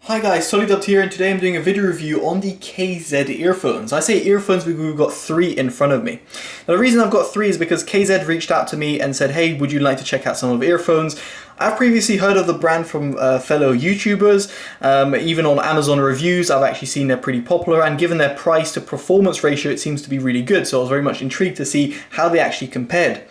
Hi guys, Totallydubbed here, and today I'm doing a video review on the KZ earphones. I say earphones because we've got three in front of me. Now the reason I've got three is because KZ reached out to me and said, hey, would you like to check out some of earphones? I've previously heard of the brand from fellow YouTubers, even on Amazon reviews. I've actually seen they're pretty popular, and given their price to performance ratio, it seems to be really good. So I was very much intrigued to see how they actually compared.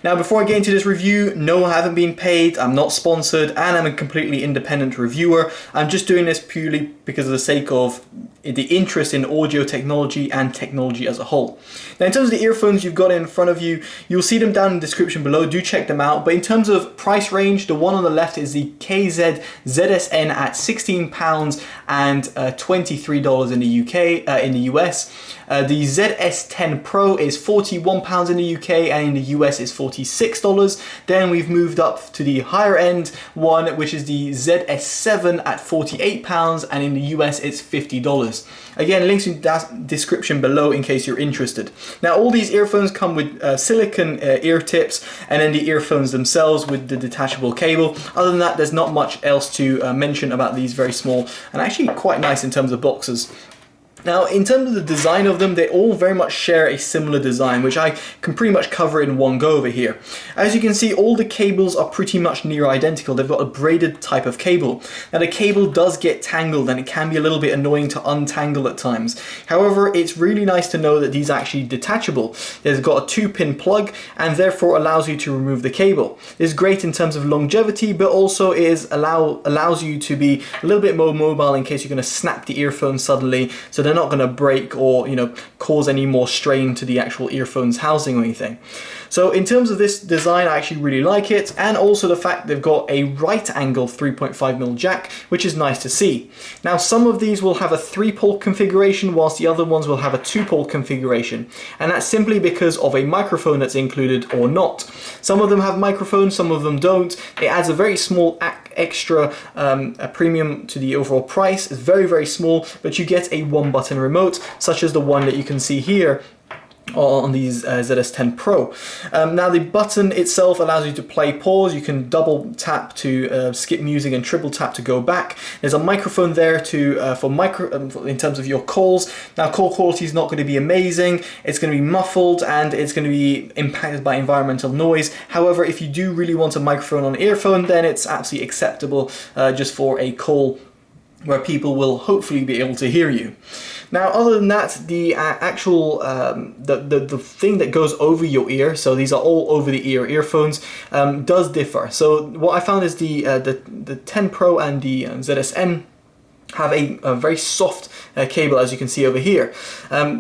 Now, before I get into this review, no, I haven't been paid, I'm not sponsored, and I'm a completely independent reviewer. I'm just doing this purely because of the sake of the interest in audio technology and technology as a whole. Now, in terms of the earphones you've got in front of you, you'll see them down in the description below. Do check them out. But in terms of price range, the one on the left is the KZ ZSN at £16 and $23 in the UK, in the US. The ZS10 Pro is £41 in the UK, and in the US is $46. Then we've moved up to the higher end one, which is the ZS7 at £48, and in the US it's $50. Again, links in the description below in case you're interested. Now, all these earphones come with silicone ear tips, and then the earphones themselves with the detachable cable. Other than that, there's not much else to mention about these very small and actually quite nice in terms of boxes. Now, in terms of the design of them, they all very much share a similar design, which I can pretty much cover in one go over here. As you can see, all the cables are pretty much near identical. They've got a braided type of cable. Now, the cable does get tangled, and it can be a little bit annoying to untangle at times. However, it's really nice to know that these are actually detachable. They've got a 2-pin plug, and therefore allows you to remove the cable. This is great in terms of longevity, but also allows you to be a little bit more mobile in case you're going to snap the earphone suddenly, so they're not going to break or cause any more strain to the actual earphones housing or anything. So in terms of this design, I actually really like it, and also the fact they've got a right angle 3.5mm jack, which is nice to see. Now, some of these will have a 3-pole configuration, whilst the other ones will have a 2-pole configuration, and that's simply because of a microphone that's included or not. Some of them have microphones, some of them don't. It adds a very small extra a premium to the overall price. It's very, very small, but you get a 1-button remote, such as the one that you can see here on these ZS10 Pro. Now, the button itself allows you to play pause. You can double tap to skip music and triple tap to go back. There's a microphone there to in terms of your calls. Now, call quality is not going to be amazing. It's going to be muffled, and it's going to be impacted by environmental noise. However, if you do really want a microphone on an earphone, then it's absolutely acceptable just for a call where people will hopefully be able to hear you. Now, other than that, the actual the thing that goes over your ear, so these are all over the ear earphones, does differ. So what I found is the 10 Pro and the ZSN have a very soft cable, as you can see over here,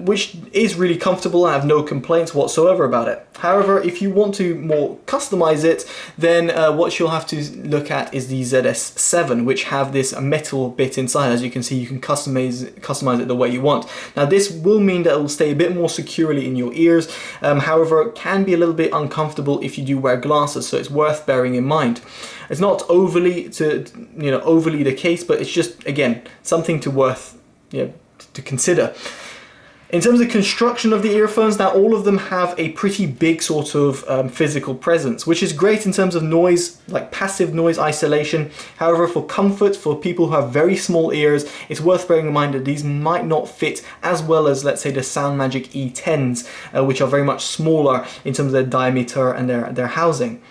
which is really comfortable. I have no complaints whatsoever about it. However, if you want to more customize it, then what you'll have to look at is the ZS7, which have this metal bit inside. As you can see, you can customize it the way you want. Now, this will mean that it will stay a bit more securely in your ears. However, it can be a little bit uncomfortable if you do wear glasses, so it's worth bearing in mind. It's not overly the case, but it's just, again, something to consider. In terms of the construction of the earphones, now all of them have a pretty big sort of physical presence, which is great in terms of noise, like passive noise isolation. However, for comfort, for people who have very small ears, it's worth bearing in mind that these might not fit as well as, let's say, the SoundMagic E10s, which are very much smaller in terms of their diameter and their housing.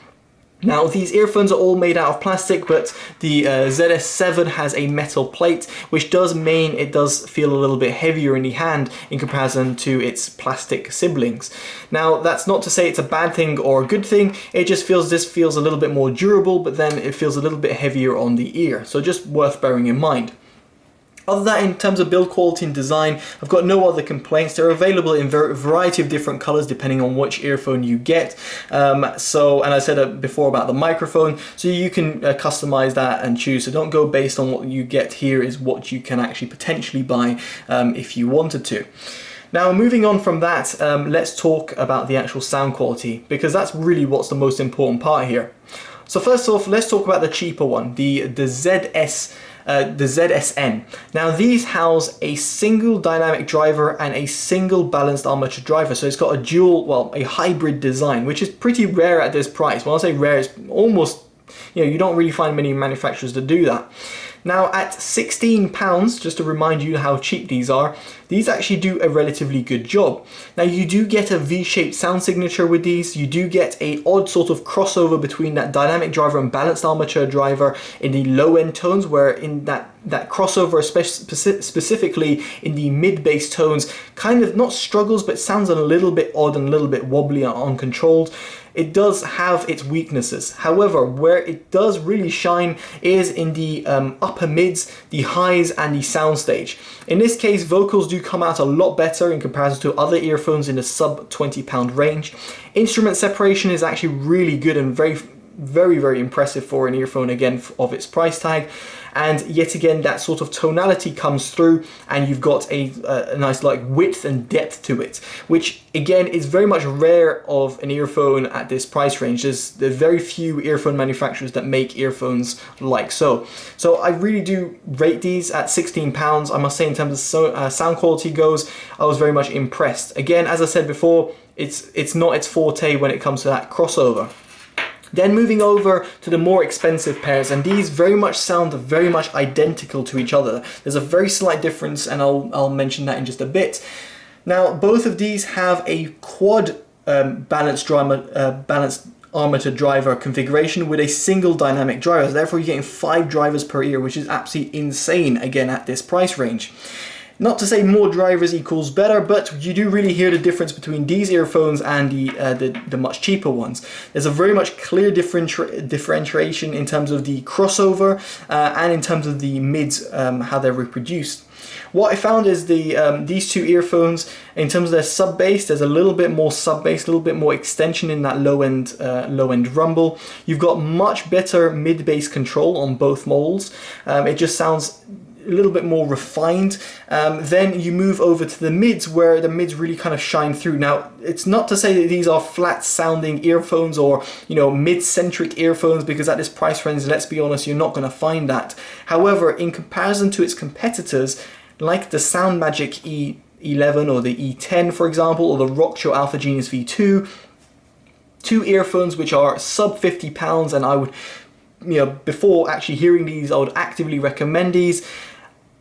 Now, these earphones are all made out of plastic, but the ZS7 has a metal plate, which does mean it does feel a little bit heavier in the hand in comparison to its plastic siblings. Now, that's not to say it's a bad thing or a good thing. It just feels this feels a little bit more durable, but then it feels a little bit heavier on the ear. So just worth bearing in mind. Other than that, in terms of build quality and design, I've got no other complaints. They're available in a variety of different colors depending on which earphone you get. And I said before about the microphone, so you can customize that and choose. So don't go based on what you get. Here is what you can actually potentially buy if you wanted to. Now, moving on from that, let's talk about the actual sound quality, because that's really what's the most important part here. So first off, let's talk about the cheaper one, the ZSN. Now, these house a single dynamic driver and a single balanced armature driver, so it's got a dual, well, a hybrid design, which is pretty rare at this price. When I say rare, it's almost, you don't really find many manufacturers that do that. Now at £16, just to remind you how cheap these are, these actually do a relatively good job. Now you do get a V-shaped sound signature with these, you do get a odd sort of crossover between that dynamic driver and balanced armature driver in the low end tones, where in that crossover, specifically in the mid-bass tones, kind of not struggles but sounds a little bit odd and a little bit wobbly and uncontrolled. It does have its weaknesses. However, where it does really shine is in the upper mids, the highs and the soundstage. In this case, vocals do come out a lot better in comparison to other earphones in the sub £20 range. Instrument separation is actually really good and very impressive for an earphone, again, of its price tag. And yet again, that sort of tonality comes through, and you've got a nice like width and depth to it, which again is very much rare of an earphone at this price range. There's very few earphone manufacturers that make earphones like so. So I really do rate these at £16. I must say, in terms of sound quality goes, I was very much impressed. Again, as I said before, it's not its forte when it comes to that crossover. Then moving over to the more expensive pairs, and these very much sound very much identical to each other. There's a very slight difference, and I'll mention that in just a bit. Now, both of these have a quad balanced armature driver configuration with a single dynamic driver. So therefore, you're getting 5 drivers per ear, which is absolutely insane, again, at this price range. Not to say more drivers equals better, but you do really hear the difference between these earphones and the much cheaper ones. There's a very much clear differentiation in terms of the crossover and in terms of the mids, how they're reproduced. What I found is these two earphones, in terms of their sub bass, there's a little bit more sub bass, a little bit more extension in that low end rumble. You've got much better mid bass control on both models. It just sounds a little bit more refined. Then you move over to the mids, where the mids really kind of shine through. Now, it's not to say that these are flat sounding earphones or, you know, mid-centric earphones, because at this price range, let's be honest, you're not going to find that. However, in comparison to its competitors, like the SoundMagic E11 or the E10, for example, or the Rockshow Alpha Genius V2, two earphones which are sub £50, and I would, you know, before actually hearing these, I would actively recommend these.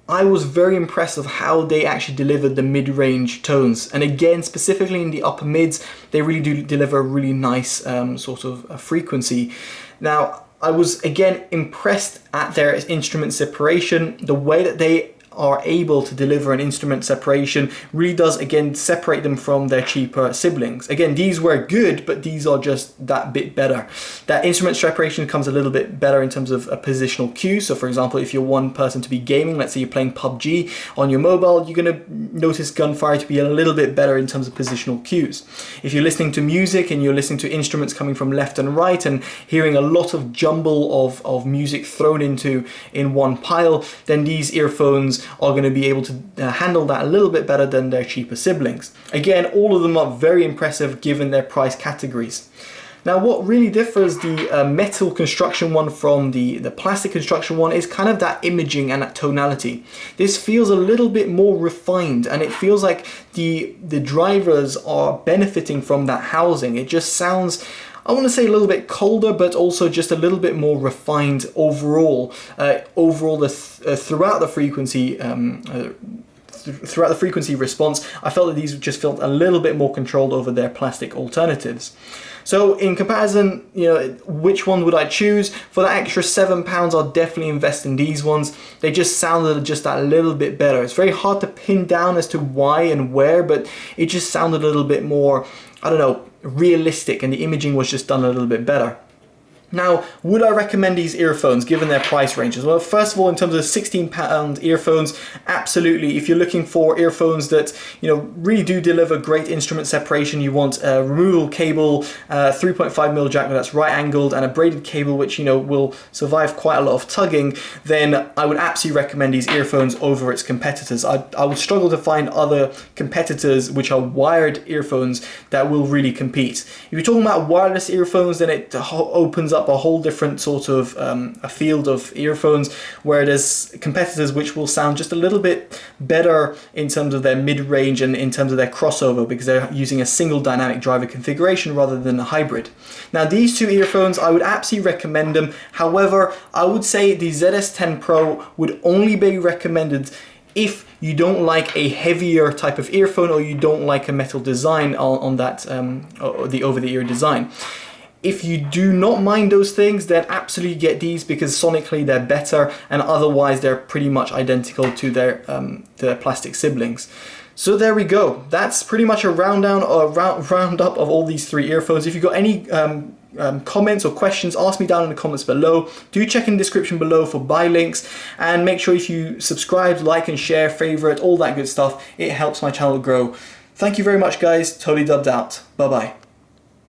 I was very impressed of how they actually delivered the mid-range tones, and again, specifically in the upper mids, they really do deliver a really nice sort of a frequency. Now, I was again impressed at their instrument separation. The way that they are able to deliver an instrument separation really does again separate them from their cheaper siblings. Again, these were good, but these are just that bit better. That instrument separation comes a little bit better in terms of a positional cue. So for example, if you're one person to be gaming, let's say you're playing PUBG on your mobile, you're going to notice gunfire to be a little bit better in terms of positional cues. If you're listening to music and you're listening to instruments coming from left and right and hearing a lot of jumble of music thrown in one pile, then these earphones are going to be able to handle that a little bit better than their cheaper siblings. Again, all of them are very impressive given their price categories. Now, what really differs the metal construction one from the plastic construction one is kind of that imaging and that tonality. This feels a little bit more refined, and it feels like the drivers are benefiting from that housing. It just sounds, I want to say, a little bit colder, but also just a little bit more refined overall. Throughout the frequency, throughout the frequency response, I felt that these just felt a little bit more controlled over their plastic alternatives. So in comparison, you know, which one would I choose? For that extra £7, I'll definitely invest in these ones. They just sounded just that little bit better. It's very hard to pin down as to why and where, but it just sounded a little bit more, I don't know, realistic, and the imaging was just done a little bit better. Now, would I recommend these earphones given their price ranges? Well, first of all, in terms of £16 earphones, absolutely. If you're looking for earphones that, you know, really do deliver great instrument separation, you want a removable cable, 3.5mm jack that's right angled, and a braided cable which, you know, will survive quite a lot of tugging, then I would absolutely recommend these earphones over its competitors. I would struggle to find other competitors which are wired earphones that will really compete. If you're talking about wireless earphones, then it opens up up a whole different sort of a field of earphones where there's competitors which will sound just a little bit better in terms of their mid-range and in terms of their crossover, because they're using a single dynamic driver configuration rather than a hybrid. Now these two earphones, I would absolutely recommend them. However, I would say the ZS10 Pro would only be recommended if you don't like a heavier type of earphone, or you don't like a metal design on that, or the over-the-ear design. If you do not mind those things, then absolutely get these, because sonically they're better, and otherwise they're pretty much identical to their plastic siblings. So there we go. That's pretty much a roundup of all these three earphones. If you've got any comments or questions, ask me down in the comments below. Do check in the description below for buy links, and make sure if you subscribe, like and share, favorite, all that good stuff, it helps my channel grow. Thank you very much guys. Totally dubbed out. Bye bye.